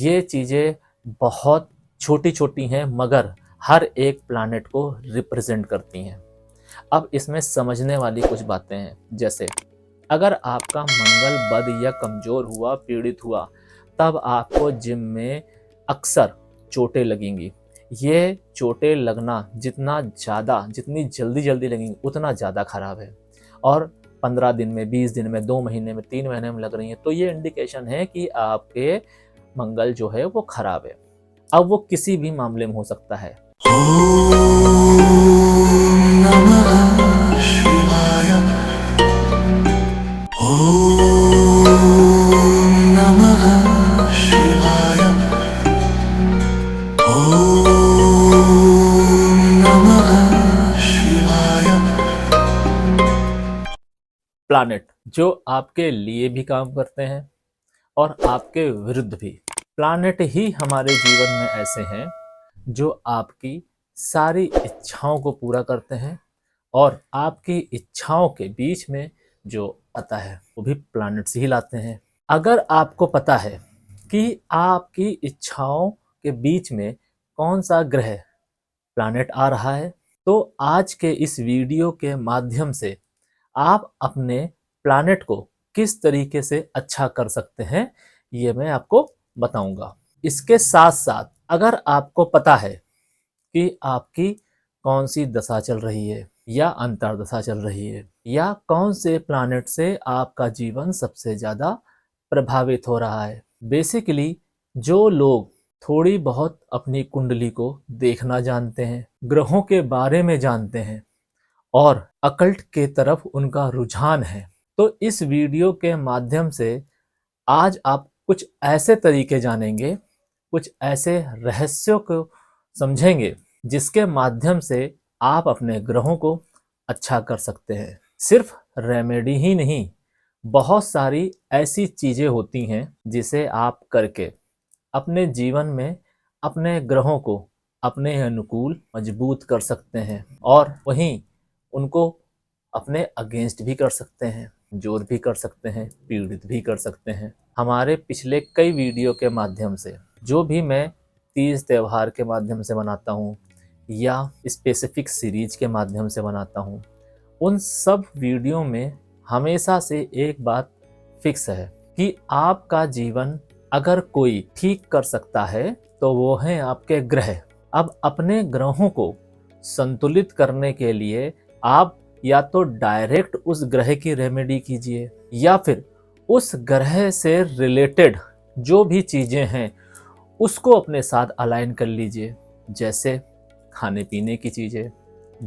ये चीज़ें बहुत छोटी-छोटी हैं मगर हर एक प्लैनेट को रिप्रेजेंट करती हैं। अब इसमें समझने वाली कुछ बातें हैं, जैसे अगर आपका मंगल बद या कमज़ोर हुआ, पीड़ित हुआ, तब आपको जिम में अक्सर चोटें लगेंगी। ये चोटें लगना जितनी जल्दी-जल्दी लगेंगी उतना ज़्यादा खराब है। और 15 दिन में, 20 दिन में, 2 महीने में, 3 महीने में लग रही हैं, तो ये इंडिकेशन है कि आपके मंगल जो है वो खराब है। अब वो किसी भी मामले में हो सकता है। प्लैनेट जो आपके लिए भी काम करते हैं और आपके विरुद्ध भी। प्लैनेट ही हमारे जीवन में ऐसे हैं जो आपकी सारी इच्छाओं को पूरा करते हैं और आपकी इच्छाओं के बीच में जो आता है वो भी प्लैनेट्स ही लाते हैं। अगर आपको पता है कि आपकी इच्छाओं के बीच में कौन सा ग्रह प्लैनेट आ रहा है, तो आज के इस वीडियो के माध्यम से आप अपने प्लैनेट को किस तरीके से अच्छा कर सकते हैं ये मैं आपको बताऊंगा। इसके साथ साथ अगर आपको पता है कि आपकी कौन सी दशा चल रही है या अंतर्दशा चल रही है या कौन से प्लैनेट से आपका जीवन सबसे ज्यादा प्रभावित हो रहा है। बेसिकली जो लोग थोड़ी बहुत अपनी कुंडली को देखना जानते हैं, ग्रहों के बारे में जानते हैं और अकल्ट के तरफ उनका रुझान है, तो इस वीडियो के माध्यम से आज आप कुछ ऐसे तरीके जानेंगे, कुछ ऐसे रहस्यों को समझेंगे जिसके माध्यम से आप अपने ग्रहों को अच्छा कर सकते हैं। सिर्फ रेमेडी ही नहीं, बहुत सारी ऐसी चीजें होती हैं जिसे आप करके अपने जीवन में अपने ग्रहों को अपने अनुकूल मजबूत कर सकते हैं और वहीं उनको अपने अगेंस्ट भी कर सकते हैं, जोर भी कर सकते हैं, पीड़ित भी कर सकते हैं। हमारे पिछले कई वीडियो के माध्यम से जो भी मैं तीज त्योहार के माध्यम से बनाता हूँ या स्पेसिफिक सीरीज के माध्यम से बनाता हूँ, उन सब वीडियो में हमेशा से एक बात फिक्स है कि आपका जीवन अगर कोई ठीक कर सकता है तो वो है आपके ग्रह। अब अपने ग्रहों को संतुलित करने के लिए आप या तो डायरेक्ट उस ग्रह की रेमेडी कीजिए या फिर उस ग्रह से रिलेटेड जो भी चीजें हैं उसको अपने साथ अलाइन कर लीजिए, जैसे खाने पीने की चीजें,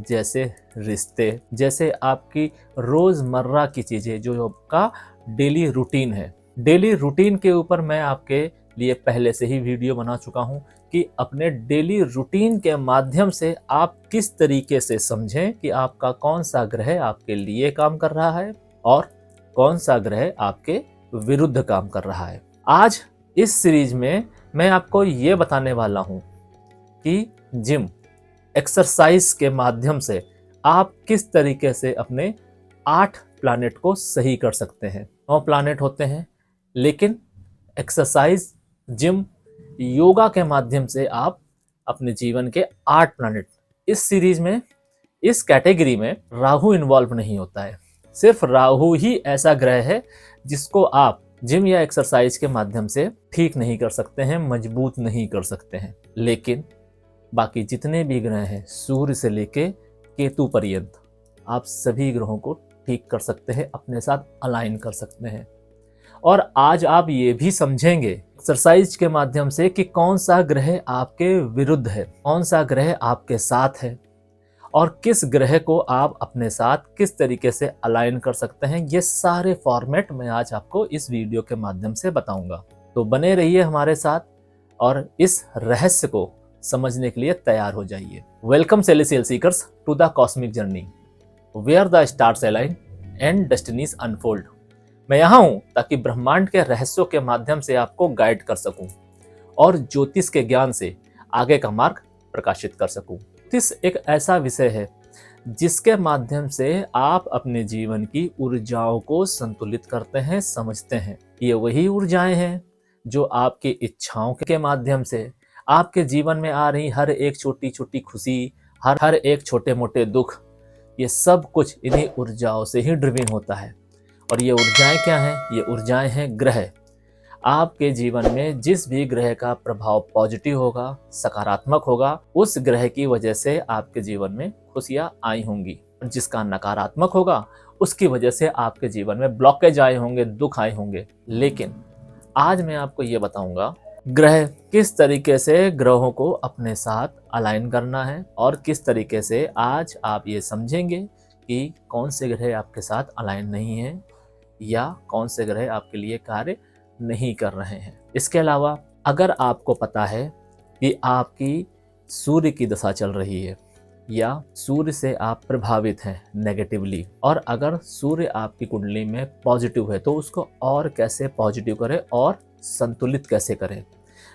जैसे रिश्ते, जैसे आपकी रोजमर्रा की चीजें जो आपका डेली रूटीन है। डेली रूटीन के ऊपर मैं आपके लिए पहले से ही वीडियो बना चुका हूं कि अपने डेली रूटीन के माध्यम से आप किस तरीके से समझें कि आपका कौन सा ग्रह आपके लिए काम कर रहा है और कौन सा ग्रह आपके विरुद्ध काम कर रहा है। आज इस सीरीज में मैं आपको ये बताने वाला हूं कि जिम एक्सरसाइज के माध्यम से आप किस तरीके से अपने 8 प्लैनेट को सही कर सकते हैं। 9 प्लैनेट होते हैं, लेकिन एक्सरसाइज, जिम, योगा के माध्यम से आप अपने जीवन के 8 प्लैनेट। इस सीरीज में, इस कैटेगरी में राहु इन्वॉल्व नहीं होता है। सिर्फ राहु ही ऐसा ग्रह है जिसको आप जिम या एक्सरसाइज के माध्यम से ठीक नहीं कर सकते हैं, मजबूत नहीं कर सकते हैं। लेकिन बाकी जितने भी ग्रह हैं, सूर्य से लेके केतु पर्यंत, आप सभी ग्रहों को ठीक कर सकते हैं, अपने साथ अलाइन कर सकते हैं। और आज आप ये भी समझेंगे एक्सरसाइज के माध्यम से कि कौन सा ग्रह आपके विरुद्ध है, कौन सा ग्रह आपके साथ है और किस ग्रह को आप अपने साथ किस तरीके से अलाइन कर सकते हैं। ये सारे फॉर्मेट मैं आज आपको इस वीडियो के माध्यम से बताऊंगा, तो बने रहिए हमारे साथ और इस रहस्य को समझने के लिए तैयार हो जाइए। Welcome celestial seekers to the cosmic journey where the stars align and destinies unfold. मैं यहाँ हूँ ताकि ब्रह्मांड के रहस्यों के माध्यम से आपको गाइड कर सकूं और ज्योतिष के ज्ञान से आगे का मार्ग प्रकाशित कर सकूं। ज्योतिष एक ऐसा विषय है जिसके माध्यम से आप अपने जीवन की ऊर्जाओं को संतुलित करते हैं, समझते हैं। ये वही ऊर्जाएं हैं जो आपकी इच्छाओं के माध्यम से आपके जीवन में आ रही हर एक छोटी छोटी खुशी, हर एक छोटे मोटे दुख, ये सब कुछ इन्हीं ऊर्जाओं से ही ड्रिवन होता है। और ये ऊर्जाएं क्या हैं? ये ऊर्जाएं हैं ग्रह। आपके जीवन में जिस भी ग्रह का प्रभाव पॉजिटिव होगा, सकारात्मक होगा, उस ग्रह की वजह से आपके जीवन में खुशियां आई होंगी। जिसका नकारात्मक होगा, उसकी वजह से आपके जीवन में ब्लॉकेज आए होंगे, दुख आए होंगे। लेकिन आज मैं आपको ये बताऊंगा ग्रह किस तरीके से ग्रहों को अपने साथ अलाइन करना है, और किस तरीके से आज आप ये समझेंगे कि कौन से ग्रह आपके साथ अलाइन नहीं है या कौन से ग्रह आपके लिए कार्य नहीं कर रहे हैं। इसके अलावा अगर आपको पता है कि आपकी सूर्य की दशा चल रही है या सूर्य से आप प्रभावित हैं नेगेटिवली, और अगर सूर्य आपकी कुंडली में पॉजिटिव है तो उसको और कैसे पॉजिटिव करें और संतुलित कैसे करें।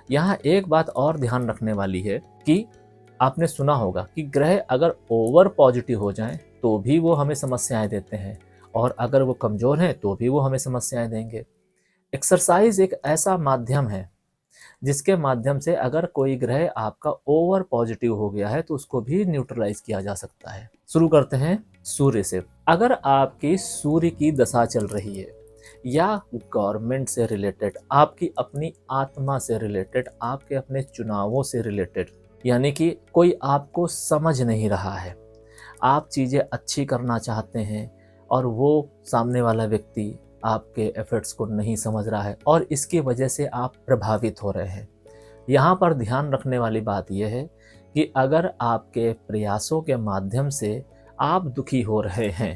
यहाँ एक बात और ध्यान रखने वाली है कि आपने सुना होगा कि ग्रह अगर ओवर पॉजिटिव हो जाएं तो भी वो हमें समस्याएं देते हैं, और अगर वो कमज़ोर हैं तो भी वो हमें समस्याएं देंगे। एक्सरसाइज एक ऐसा माध्यम है जिसके माध्यम से अगर कोई ग्रह आपका ओवर पॉजिटिव हो गया है तो उसको भी न्यूट्रलाइज किया जा सकता है। शुरू करते हैं सूर्य से। अगर आपकी सूर्य की दशा चल रही है या गवर्नमेंट से रिलेटेड, आपकी अपनी आत्मा से रिलेटेड, आपके अपने चुनावों से रिलेटेड, यानी कि कोई आपको समझ नहीं रहा है, आप चीज़ें अच्छी करना चाहते हैं और वो सामने वाला व्यक्ति आपके एफर्ट्स को नहीं समझ रहा है और इसकी वजह से आप प्रभावित हो रहे हैं। यहाँ पर ध्यान रखने वाली बात यह है कि अगर आपके प्रयासों के माध्यम से आप दुखी हो रहे हैं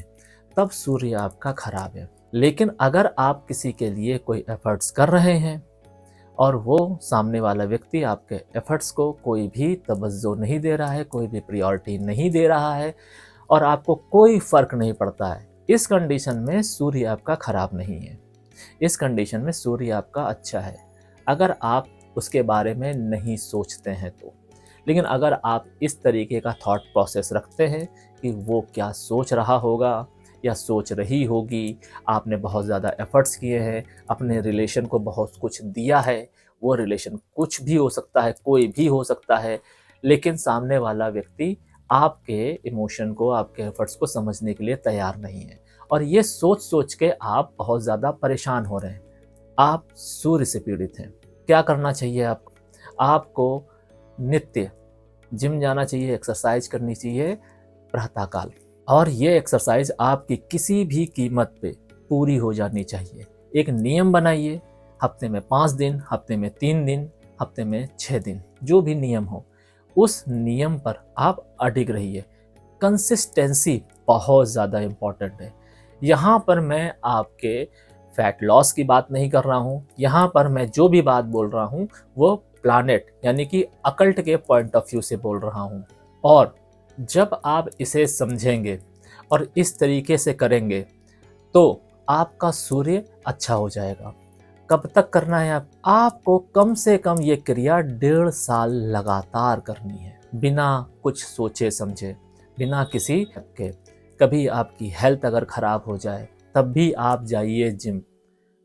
तब सूर्य आपका खराब है। लेकिन अगर आप किसी के लिए कोई एफर्ट्स कर रहे हैं और वो सामने वाला व्यक्ति आपके एफर्ट्स को कोई भी तवज्जो नहीं दे रहा है, कोई भी प्रायोरिटी नहीं दे रहा है और आपको कोई फर्क नहीं पड़ता है, इस कंडीशन में सूर्य आपका खराब नहीं है। इस कंडीशन में सूर्य आपका अच्छा है, अगर आप उसके बारे में नहीं सोचते हैं तो। लेकिन अगर आप इस तरीके का थॉट प्रोसेस रखते हैं कि वो क्या सोच रहा होगा या सोच रही होगी, आपने बहुत ज़्यादा एफर्ट्स किए हैं, अपने रिलेशन को बहुत कुछ दिया है, वो रिलेशन कुछ भी हो सकता है, कोई भी हो सकता है, लेकिन सामने वाला व्यक्ति आपके इमोशन को, आपके एफर्ट्स को समझने के लिए तैयार नहीं है, और ये सोच सोच के आप बहुत ज़्यादा परेशान हो रहे हैं। आप सूर्य से पीड़ित हैं। क्या करना चाहिए आपको नित्य जिम जाना चाहिए, एक्सरसाइज करनी चाहिए प्रातःकाल, और ये एक्सरसाइज आपकी किसी भी कीमत पे पूरी हो जानी चाहिए। एक नियम बनाइए, हफ्ते में 5 दिन, हफ्ते में 3 दिन, हफ्ते में 6 दिन, जो भी नियम हो उस नियम पर आप अडिग रहिए। कंसिस्टेंसी बहुत ज़्यादा इम्पॉर्टेंट है। यहाँ पर मैं आपके फैट लॉस की बात नहीं कर रहा हूँ, यहाँ पर मैं जो भी बात बोल रहा हूँ वो प्लानेट यानी कि अकल्ट के पॉइंट ऑफ व्यू से बोल रहा हूँ। और जब आप इसे समझेंगे और इस तरीके से करेंगे तो आपका सूर्य अच्छा हो जाएगा। कब तक करना है आपको कम से कम ये क्रिया 1.5 साल लगातार करनी है, बिना कुछ सोचे समझे, बिना किसी के। कभी आपकी हेल्थ अगर ख़राब हो जाए तब भी आप जाइए जिम,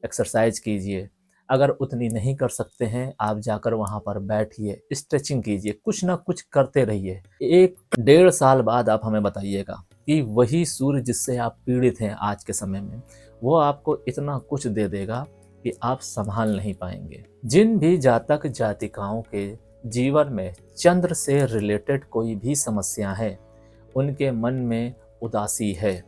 एक्सरसाइज कीजिए। अगर उतनी नहीं कर सकते हैं आप जाकर वहाँ पर बैठिए, स्ट्रेचिंग कीजिए, कुछ ना कुछ करते रहिए। 1-1.5 साल बाद आप हमें बताइएगा कि वही सूर्य जिससे आप पीड़ित हैं आज के समय में, वो आपको इतना कुछ दे देगा कि आप संभाल नहीं पाएंगे। जिन भी जातक जातिकाओं के जीवन में चंद्र से रिलेटेड कोई भी समस्या है, उनके मन में उदासी है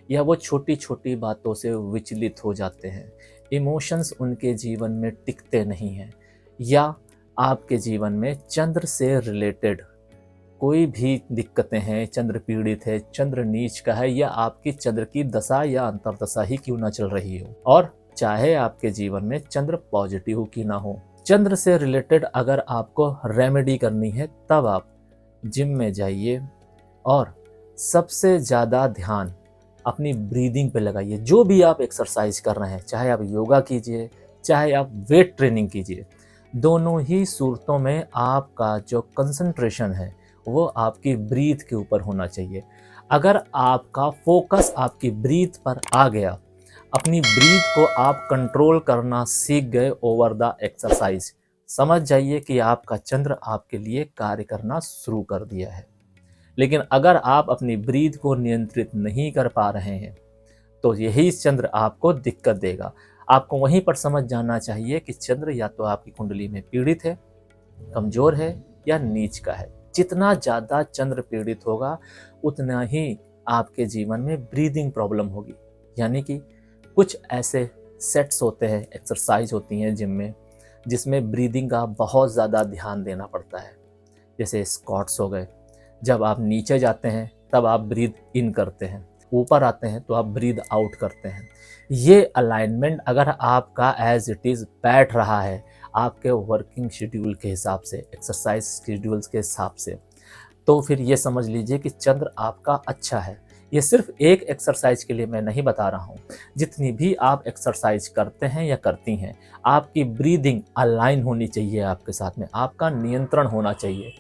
या वो छोटी छोटी बातों से विचलित हो जाते हैं, इमोशंस उनके जीवन में टिकते नहीं हैं, या आपके जीवन में चंद्र से रिलेटेड कोई भी दिक्कतें हैं, चंद्र पीड़ित है, चंद्र नीच का है, या आपकी चंद्र की दशा या अंतर्दशा ही क्यों ना चल रही हो, और चाहे आपके जीवन में चंद्र पॉजिटिव हो कि ना हो, चंद्र से रिलेटेड अगर आपको रेमेडी करनी है तब आप जिम में जाइए और सबसे ज़्यादा ध्यान अपनी ब्रीदिंग पे लगाइए। जो भी आप एक्सरसाइज कर रहे हैं, चाहे आप योगा कीजिए, चाहे आप वेट ट्रेनिंग कीजिए, दोनों ही सूरतों में आपका जो कंसंट्रेशन है वो आपकी ब्रीथ के ऊपर होना चाहिए। अगर आपका फोकस आपकी ब्रीथ पर आ गया, अपनी ब्रीथ को आप कंट्रोल करना सीख गए ओवर द एक्सरसाइज। समझ जाइए कि आपका चंद्र आपके लिए कार्य करना शुरू कर दिया है। लेकिन अगर आप अपनी ब्रीथ को नियंत्रित नहीं कर पा रहे हैं तो यही चंद्र आपको दिक्कत देगा। आपको वहीं पर समझ जाना चाहिए कि चंद्र या तो आपकी कुंडली में पीड़ित है, कमजोर है या नीच का है। जितना ज़्यादा चंद्र पीड़ित होगा उतना ही आपके जीवन में ब्रीदिंग प्रॉब्लम होगी। यानी कि कुछ ऐसे सेट्स होते हैं, एक्सरसाइज होती हैं जिम में, जिसमें ब्रीदिंग का बहुत ज़्यादा ध्यान देना पड़ता है। जैसे स्क्वाट्स हो गए, जब आप नीचे जाते हैं तब आप ब्रीद इन करते हैं, ऊपर आते हैं तो आप ब्रीद आउट करते हैं। ये अलाइनमेंट अगर आपका एज इट इज़ बैठ रहा है आपके वर्किंग शेड्यूल के हिसाब से, एक्सरसाइज शेड्यूल्स के हिसाब से, तो फिर ये समझ लीजिए कि चंद्र आपका अच्छा है। ये सिर्फ एक एक्सरसाइज के लिए मैं नहीं बता रहा हूँ। जितनी भी आप एक्सरसाइज करते हैं या करती हैं, आपकी ब्रीदिंग अलाइन होनी चाहिए आपके साथ में, आपका नियंत्रण होना चाहिए।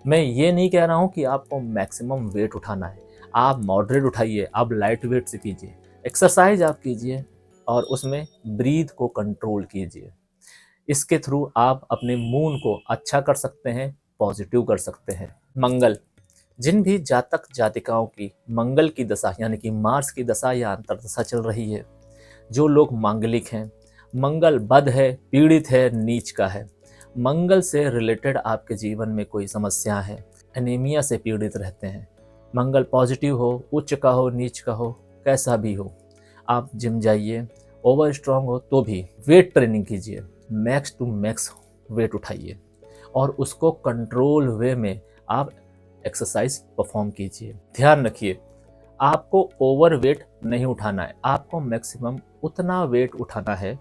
मैं ये नहीं कह रहा हूँ कि आपको मैक्सिमम वेट उठाना है, आप मॉडरेट उठाइए, आप लाइट वेट से कीजिए, एक्सरसाइज आप कीजिए और उसमें ब्रीथ को कंट्रोल कीजिए। इसके थ्रू आप अपने मूड को अच्छा कर सकते हैं, पॉजिटिव कर सकते हैं। मंगल, जिन भी जातक जातिकाओं की मंगल की दशा यानी कि मार्स की दशा या अंतर्दशा चल रही है, जो लोग मांगलिक हैं, मंगल बद है, पीड़ित है, नीच का है, मंगल से रिलेटेड आपके जीवन में कोई समस्या है, एनीमिया से पीड़ित रहते हैं, मंगल पॉजिटिव हो, उच्च का हो, नीच का हो, कैसा भी हो, आप जिम जाइए, ओवर स्ट्रांग हो तो भी वेट ट्रेनिंग कीजिए, मैक्स टू मैक्स वेट उठाइए और उसको कंट्रोल वे में आप एक्सरसाइज परफॉर्म कीजिए। ध्यान रखिए, आपको ओवर वेट नहीं उठाना है, आपको मैक्सिमम उतना वेट उठाना है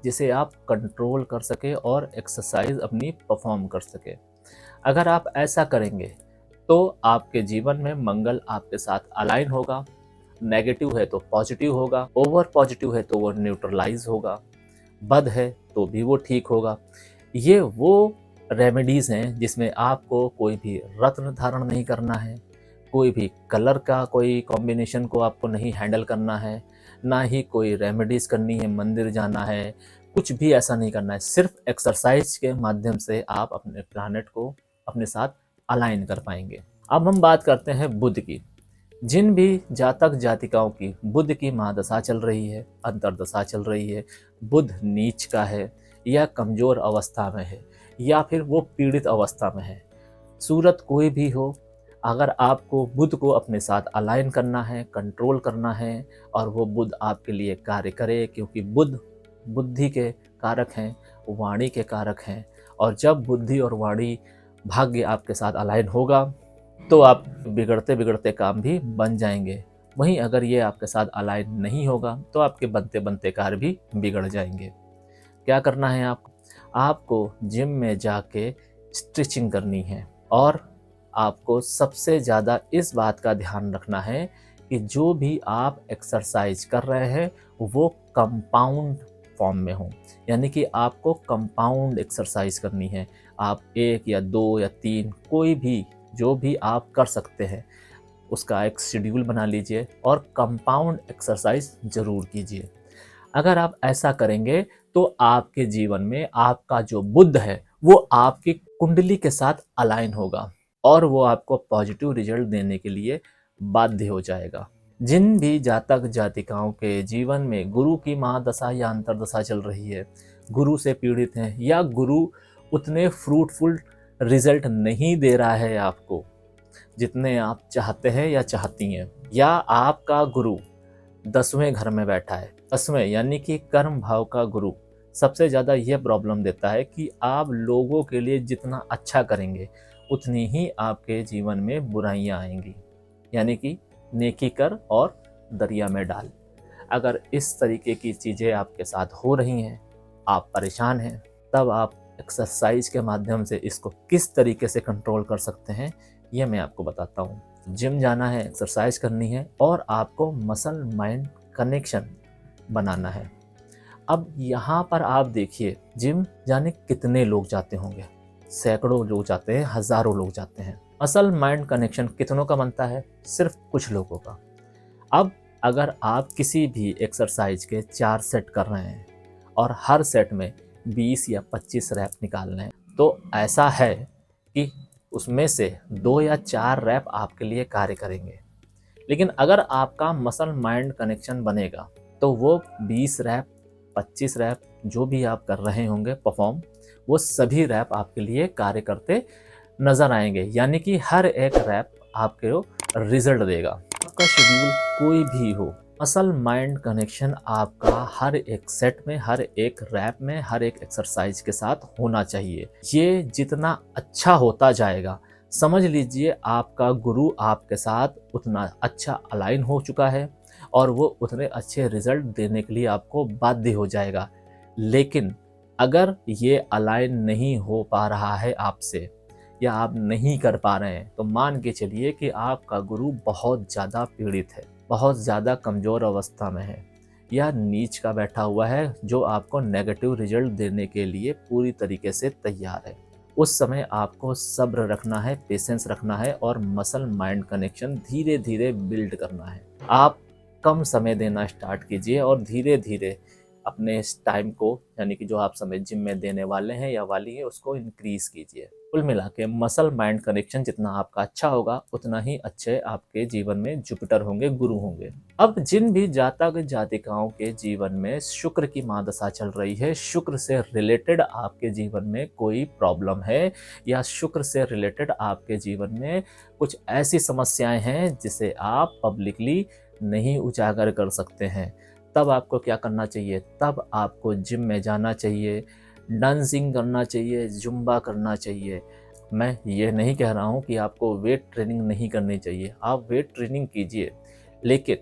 जिसे आप कंट्रोल कर सके और एक्सरसाइज अपनी परफॉर्म कर सके। अगर आप ऐसा करेंगे तो आपके जीवन में मंगल आपके साथ अलाइन होगा। नेगेटिव है तो पॉजिटिव होगा, ओवर पॉजिटिव है तो वो न्यूट्रलाइज होगा, बद है तो भी वो ठीक होगा। ये वो रेमेडीज़ हैं जिसमें आपको कोई भी रत्न धारण नहीं करना है, कोई भी कलर का कोई कॉम्बिनेशन को आपको नहीं हैंडल करना है, ना ही कोई रेमेडीज़ करनी है, मंदिर जाना है, कुछ भी ऐसा नहीं करना है। सिर्फ एक्सरसाइज के माध्यम से आप अपने प्लैनेट को अपने साथ अलाइन कर पाएंगे। अब हम बात करते हैं बुध की। जिन भी जातक जातिकाओं की बुध की महादशा चल रही है, अंतर्दशा चल रही है, बुध नीच का है या कमज़ोर अवस्था में है या फिर वो पीड़ित अवस्था में है, सूरत कोई भी हो, अगर आपको बुध को अपने साथ अलाइन करना है, कंट्रोल करना है और वो बुध आपके लिए कार्य करे, क्योंकि बुध बुद्धि के कारक हैं, वाणी के कारक हैं, और जब बुद्धि और वाणी भाग्य आपके साथ अलाइन होगा तो आप बिगड़ते बिगड़ते काम भी बन जाएंगे। वहीं अगर ये आपके साथ अलाइन नहीं होगा तो आपके बनते बनते कार्य भी बिगड़ जाएंगे। क्या करना है आपको जिम में जाके स्ट्रेचिंग करनी है और आपको सबसे ज़्यादा इस बात का ध्यान रखना है कि जो भी आप एक्सरसाइज कर रहे हैं वो कंपाउंड फॉर्म में हो, यानी कि आपको कंपाउंड एक्सरसाइज करनी है। आप 1 या 2 या 3 कोई भी जो भी आप कर सकते हैं उसका एक शेड्यूल बना लीजिए और कंपाउंड एक्सरसाइज ज़रूर कीजिए। अगर आप ऐसा करेंगे तो आपके जीवन में आपका जो बुध है वो आपकी कुंडली के साथ अलाइन होगा और वो आपको पॉजिटिव रिजल्ट देने के लिए बाध्य हो जाएगा। जिन भी जातक जातिकाओं के जीवन में गुरु की महादशा या अंतर्दशा चल रही है, गुरु से पीड़ित हैं या गुरु उतने फ्रूटफुल रिजल्ट नहीं दे रहा है आपको जितने आप चाहते हैं या चाहती हैं, या आपका गुरु 10वें घर में बैठा है, 10वें यानी कि कर्म भाव का गुरु सबसे ज़्यादा ये प्रॉब्लम देता है कि आप लोगों के लिए जितना अच्छा करेंगे उतनी ही आपके जीवन में बुराइयां आएंगी, यानी कि नेकी कर और दरिया में डाल। अगर इस तरीके की चीज़ें आपके साथ हो रही हैं, आप परेशान हैं, तब आप एक्सरसाइज के माध्यम से इसको किस तरीके से कंट्रोल कर सकते हैं ये मैं आपको बताता हूँ। जिम जाना है, एक्सरसाइज करनी है और आपको मसल माइंड कनेक्शन बनाना है। अब यहाँ पर आप देखिए, जिम जाने कितने लोग जाते होंगे, सैकड़ों लोग जाते हैं, हज़ारों लोग जाते हैं। मसल माइंड कनेक्शन कितनों का बनता है? सिर्फ कुछ लोगों का। अब अगर आप किसी भी एक्सरसाइज के 4 सेट कर रहे हैं और हर सेट में 20 या 25 रैप निकालने हैं, तो ऐसा है कि उसमें से 2 या 4 रैप आपके लिए कार्य करेंगे। लेकिन अगर आपका मसल माइंड कनेक्शन बनेगा तो वो 20 रैप, 25 रैप जो भी आप कर रहे होंगे परफॉर्म, वो सभी रैप आपके लिए कार्य करते नजर आएंगे। यानी कि हर एक रैप आपको रिजल्ट देगा। आपका शेड्यूल कोई भी हो, मसल माइंड कनेक्शन आपका हर एक सेट में, हर एक रैप में, हर एक एक्सरसाइज के साथ होना चाहिए। ये जितना अच्छा होता जाएगा, समझ लीजिए आपका गुरु आपके साथ उतना अच्छा अलाइन हो चुका है और वो उतने अच्छे रिजल्ट देने के लिए आपको बाध्य हो जाएगा। लेकिन अगर ये अलाइन नहीं हो पा रहा है आपसे, या आप नहीं कर पा रहे हैं, तो मान के चलिए कि आपका गुरु बहुत ज़्यादा पीड़ित है, बहुत ज़्यादा कमज़ोर अवस्था में है, या नीच का बैठा हुआ है जो आपको नेगेटिव रिजल्ट देने के लिए पूरी तरीके से तैयार है। उस समय आपको सब्र रखना है, पेशेंस रखना है और मसल माइंड कनेक्शन धीरे धीरे बिल्ड करना है। आप कम समय देना स्टार्ट कीजिए और धीरे धीरे अपने इस टाइम को, यानी कि जो आप समय जिम में देने वाले हैं या वाली है, उसको इंक्रीज कीजिए। कुल मिला के मसल माइंड कनेक्शन जितना आपका अच्छा होगा, उतना ही अच्छे आपके जीवन में जुपिटर होंगे, गुरु होंगे। अब जिन भी जातक जातिकाओं के जीवन में शुक्र की महादशा चल रही है, शुक्र से रिलेटेड आपके जीवन में कोई प्रॉब्लम है, या शुक्र से रिलेटेड आपके जीवन में कुछ ऐसी समस्याएं हैं जिसे आप पब्लिकली नहीं उजागर कर सकते हैं, तब आपको क्या करना चाहिए? तब आपको जिम में जाना चाहिए, डांसिंग करना चाहिए, जुम्बा करना चाहिए। मैं ये नहीं कह रहा हूँ कि आपको वेट ट्रेनिंग नहीं करनी चाहिए, आप वेट ट्रेनिंग कीजिए, लेकिन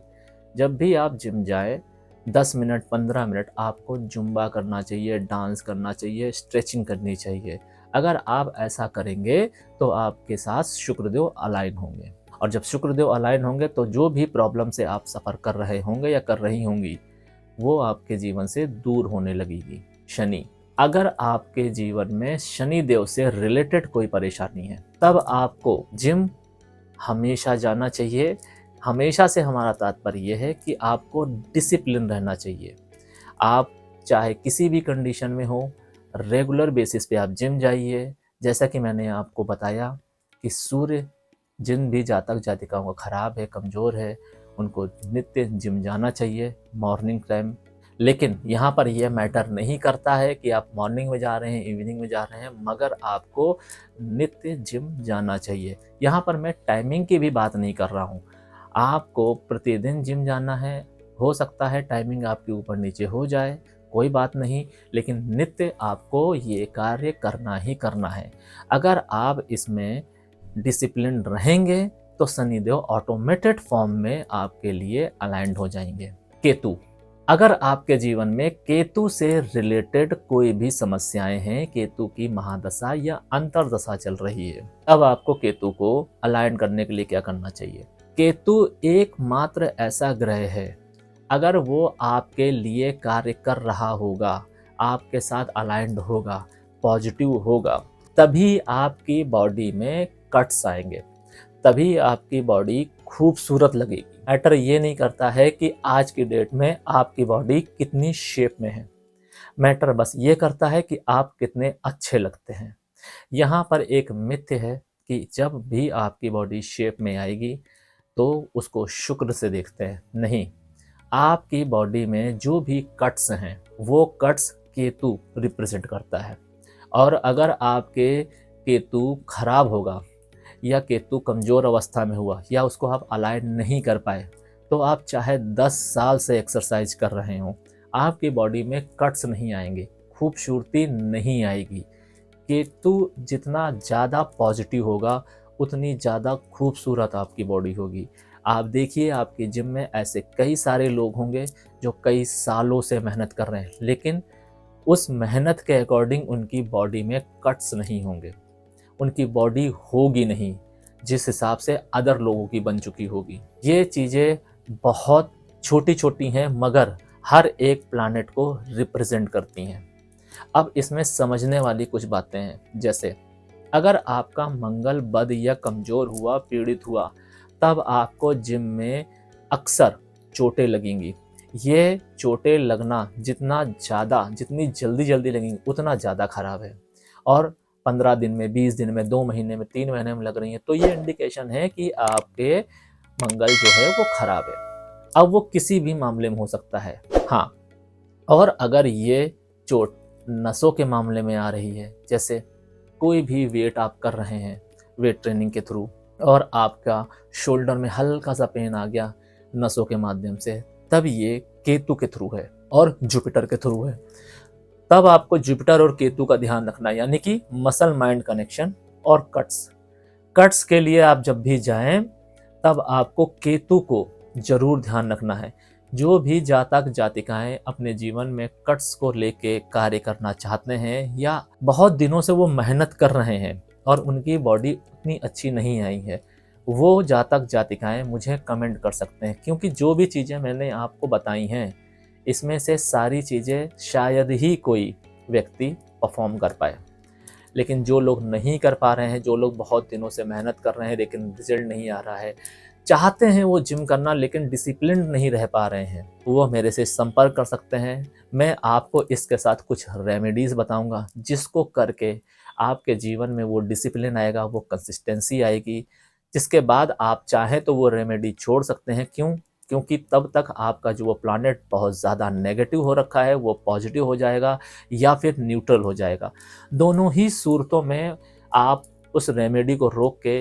जब भी आप जिम जाए 10 मिनट 15 मिनट आपको जुम्बा करना चाहिए, डांस करना चाहिए, स्ट्रेचिंग करनी चाहिए। अगर आप ऐसा करेंगे तो आपके साथ शुक्रदेव अलाइन होंगे, और जब शुक्रदेव अलाइन होंगे तो जो भी प्रॉब्लम से आप सफ़र कर रहे होंगे या कर रही होंगी, वो आपके जीवन से दूर होने लगेगी। शनि, अगर आपके जीवन में शनि देव से रिलेटेड कोई परेशानी है, तब आपको जिम हमेशा जाना चाहिए। हमेशा से हमारा तात्पर्य यह है कि आपको डिसिप्लिन रहना चाहिए। आप चाहे किसी भी कंडीशन में हो, रेगुलर बेसिस पे आप जिम जाइए। जैसा कि मैंने आपको बताया कि सूर्य जिन भी जातक जातिकाओं का खराब है, कमज़ोर है, उनको नित्य जिम जाना चाहिए मॉर्निंग टाइम। लेकिन यहाँ पर यह मैटर नहीं करता है कि आप मॉर्निंग में जा रहे हैं, इवनिंग में जा रहे हैं, मगर आपको नित्य जिम जाना चाहिए। यहाँ पर मैं टाइमिंग की भी बात नहीं कर रहा हूँ। आपको प्रतिदिन जिम जाना है, हो सकता है टाइमिंग आपके ऊपर नीचे हो जाए, कोई बात नहीं, लेकिन नित्य आपको ये कार्य करना ही करना है। अगर आप इसमें डिसिप्लिन रहेंगे तो शनिदेव ऑटोमेटेड फॉर्म में आपके लिए अलाइंड हो जाएंगे। केतु, अगर आपके जीवन में केतु से रिलेटेड कोई भी समस्याएं हैं, केतु की महादशा या अंतरदशा चल रही है, अब आपको केतु को अलाइन करने के लिए क्या करना चाहिए? केतु एकमात्र ऐसा ग्रह है, अगर वो आपके लिए कार्य कर रहा होगा, आपके साथ अलाइंड होगा, पॉजिटिव होगा, तभी आपकी बॉडी में कट्स आएंगे, तभी आपकी बॉडी खूबसूरत लगेगी। मैटर ये नहीं करता है कि आज की डेट में आपकी बॉडी कितनी शेप में है, मैटर बस ये करता है कि आप कितने अच्छे लगते हैं। यहाँ पर एक मिथ्य है कि जब भी आपकी बॉडी शेप में आएगी तो उसको शुक्र से देखते हैं। नहीं, आपकी बॉडी में जो भी कट्स हैं, वो कट्स केतु रिप्रेजेंट करता है। और अगर आपके केतु खराब होगा, या केतु कमज़ोर अवस्था में हुआ, या उसको आप अलाइन नहीं कर पाए, तो आप चाहे 10 साल से एक्सरसाइज कर रहे हो, आपकी बॉडी में कट्स नहीं आएंगे, खूबसूरती नहीं आएगी। केतु जितना ज़्यादा पॉजिटिव होगा, उतनी ज़्यादा खूबसूरत आपकी बॉडी होगी। आप देखिए, आपके जिम में ऐसे कई सारे लोग होंगे जो कई सालों से मेहनत कर रहे हैं, लेकिन उस मेहनत के अकॉर्डिंग उनकी बॉडी में कट्स नहीं होंगे, उनकी बॉडी होगी नहीं जिस हिसाब से अदर लोगों की बन चुकी होगी। ये चीज़ें बहुत छोटी छोटी हैं, मगर हर एक प्लानेट को रिप्रेजेंट करती हैं। अब इसमें समझने वाली कुछ बातें हैं, जैसे अगर आपका मंगल बद या कमज़ोर हुआ, पीड़ित हुआ, तब आपको जिम में अक्सर चोटें लगेंगी। ये चोटें लगना जितनी जल्दी लगेंगी उतना ज़्यादा खराब है। और 15 दिन में, 20 दिन में, 2 महीने में, 3 महीने में लग रही है तो ये इंडिकेशन है कि आपके मंगल जो है वो खराब है। अब वो किसी भी मामले में हो सकता है। हाँ, और अगर ये चोट नसों के मामले में आ रही है, जैसे कोई भी वेट आप कर रहे हैं वेट ट्रेनिंग के थ्रू और आपका शोल्डर में हल्का सा पेन आ गया नसों के माध्यम से, तब ये केतु के थ्रू है और जुपिटर के थ्रू है। तब आपको जुपिटर और केतु का ध्यान रखना है, यानी कि मसल माइंड कनेक्शन। और कट्स के लिए आप जब भी जाएं तब आपको केतु को जरूर ध्यान रखना है। जो भी जातक जातिकाएं अपने जीवन में कट्स को लेके कार्य करना चाहते हैं या बहुत दिनों से वो मेहनत कर रहे हैं और उनकी बॉडी उतनी अच्छी नहीं आई है, वो जातक जातिकाएं मुझे कमेंट कर सकते हैं, क्योंकि जो भी चीज़ें मैंने आपको बताई हैं इसमें से सारी चीज़ें शायद ही कोई व्यक्ति परफॉर्म कर पाए। लेकिन जो लोग नहीं कर पा रहे हैं, जो लोग बहुत दिनों से मेहनत कर रहे हैं लेकिन रिजल्ट नहीं आ रहा है, चाहते हैं वो जिम करना लेकिन डिसिप्लिन नहीं रह पा रहे हैं, वो मेरे से संपर्क कर सकते हैं। मैं आपको इसके साथ कुछ रेमेडीज़ बताऊंगा जिसको करके आपके जीवन में वो डिसिप्लिन आएगा, वो कंसिस्टेंसी आएगी, जिसके बाद आप चाहें तो वो रेमेडी छोड़ सकते हैं। क्यों? क्योंकि तब तक आपका जो वो प्लानेट बहुत ज़्यादा नेगेटिव हो रखा है वो पॉजिटिव हो जाएगा या फिर न्यूट्रल हो जाएगा। दोनों ही सूरतों में आप उस रेमेडी को रोक के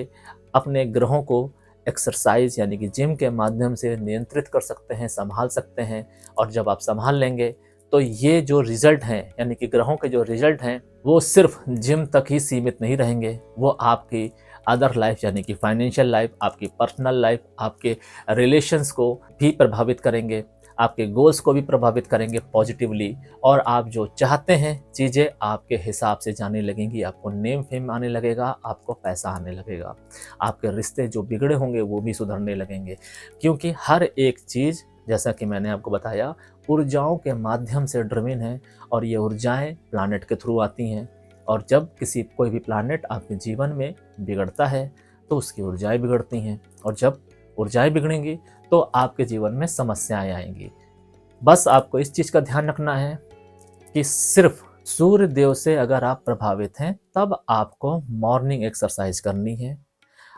अपने ग्रहों को एक्सरसाइज यानी कि जिम के माध्यम से नियंत्रित कर सकते हैं, संभाल सकते हैं। और जब आप संभाल लेंगे तो ये जो रिजल्ट हैं यानी कि ग्रहों के जो रिजल्ट हैं वो सिर्फ जिम तक ही सीमित नहीं रहेंगे, वो आपकी अदर लाइफ यानी कि फाइनेंशियल लाइफ, आपकी पर्सनल लाइफ, आपके रिलेशंस को भी प्रभावित करेंगे, आपके गोल्स को भी प्रभावित करेंगे पॉजिटिवली। और आप जो चाहते हैं चीज़ें आपके हिसाब से जाने लगेंगी, आपको नेम फेम आने लगेगा, आपको पैसा आने लगेगा, आपके रिश्ते जो बिगड़े होंगे वो भी सुधरने लगेंगे। क्योंकि हर एक चीज़, जैसा कि मैंने आपको बताया, ऊर्जाओं के माध्यम से ड्रिवन है और ये ऊर्जाएं प्लानेट के थ्रू आती हैं। और जब कोई भी प्लानेट आपके जीवन में बिगड़ता है तो उसकी ऊर्जाएं बिगड़ती हैं, और जब ऊर्जाएं बिगड़ेंगी तो आपके जीवन में समस्याएं आएंगी। बस आपको इस चीज़ का ध्यान रखना है कि सिर्फ सूर्य देव से अगर आप प्रभावित हैं तब आपको मॉर्निंग एक्सरसाइज करनी है,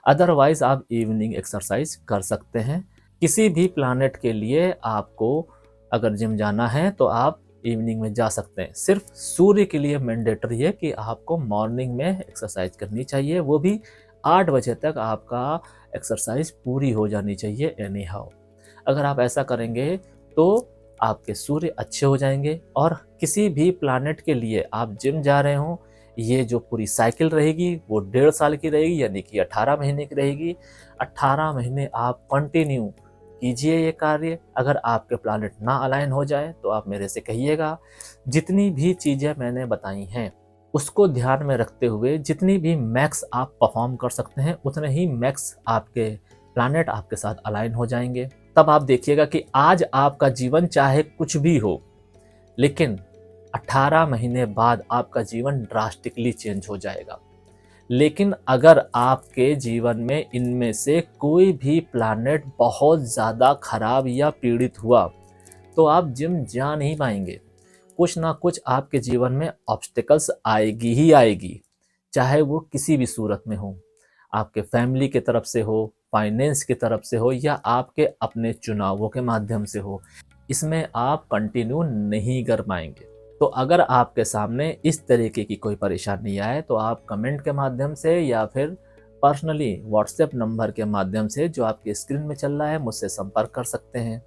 अदरवाइज आप इवनिंग एक्सरसाइज कर सकते हैं। किसी भी प्लानेट के लिए आपको अगर जिम जाना है तो आप इवनिंग में जा सकते हैं। सिर्फ सूर्य के लिए मैंडेटरी है कि आपको मॉर्निंग में एक्सरसाइज करनी चाहिए, वो भी 8 बजे तक आपका एक्सरसाइज पूरी हो जानी चाहिए एनी हाउ। अगर आप ऐसा करेंगे तो आपके सूर्य अच्छे हो जाएंगे। और किसी भी प्लानेट के लिए आप जिम जा रहे हो, ये जो पूरी साइकिल रहेगी वो 1.5 साल की रहेगी, यानी कि 18 महीने की रहेगी। 18 महीने आप कंटिन्यू कीजिए ये कार्य। अगर आपके प्लानेट ना अलाइन हो जाए तो आप मेरे से कहिएगा। जितनी भी चीज़ें मैंने बताई हैं उसको ध्यान में रखते हुए जितनी भी मैक्स आप परफॉर्म कर सकते हैं उतने ही मैक्स आपके प्लानेट आपके साथ अलाइन हो जाएंगे। तब आप देखिएगा कि आज आपका जीवन चाहे कुछ भी हो, लेकिन 18 महीने बाद आपका जीवन ड्रास्टिकली चेंज हो जाएगा। लेकिन अगर आपके जीवन में इनमें से कोई भी प्लानेट बहुत ज़्यादा खराब या पीड़ित हुआ तो आप जिम जा नहीं पाएंगे। कुछ ना कुछ आपके जीवन में ऑब्स्टिकल्स आएगी ही आएगी, चाहे वो किसी भी सूरत में हो, आपके फैमिली की तरफ से हो, फाइनेंस की तरफ से हो, या आपके अपने चुनावों के माध्यम से हो। इसमें आप कंटिन्यू नहीं कर पाएंगे। तो अगर आपके सामने इस तरीके की कोई परेशानी आए तो आप कमेंट के माध्यम से या फिर पर्सनली व्हाट्सएप नंबर के माध्यम से जो आपकी स्क्रीन में चल रहा है मुझसे संपर्क कर सकते हैं।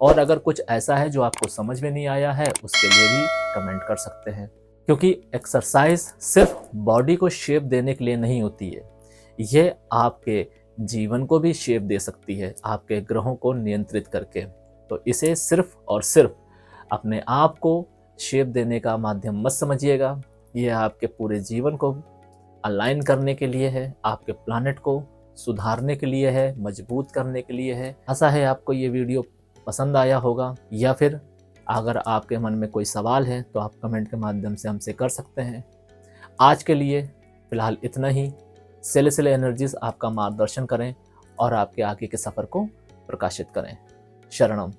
और अगर कुछ ऐसा है जो आपको समझ में नहीं आया है उसके लिए भी कमेंट कर सकते हैं। क्योंकि एक्सरसाइज सिर्फ बॉडी को शेप देने के लिए नहीं होती है, ये आपके जीवन को भी शेप दे सकती है, आपके ग्रहों को नियंत्रित करके। तो इसे सिर्फ और सिर्फ अपने आप को शेप देने का माध्यम मत समझिएगा। ये आपके पूरे जीवन को अलाइन करने के लिए है, आपके प्लानेट को सुधारने के लिए है, मजबूत करने के लिए है। आशा है आपको ये वीडियो पसंद आया होगा, या फिर अगर आपके मन में कोई सवाल है तो आप कमेंट के माध्यम से हमसे कर सकते हैं। आज के लिए फ़िलहाल इतना ही। सेलेस्टियल एनर्जीज आपका मार्गदर्शन करें और आपके आगे के सफ़र को प्रकाशित करें। शरणम।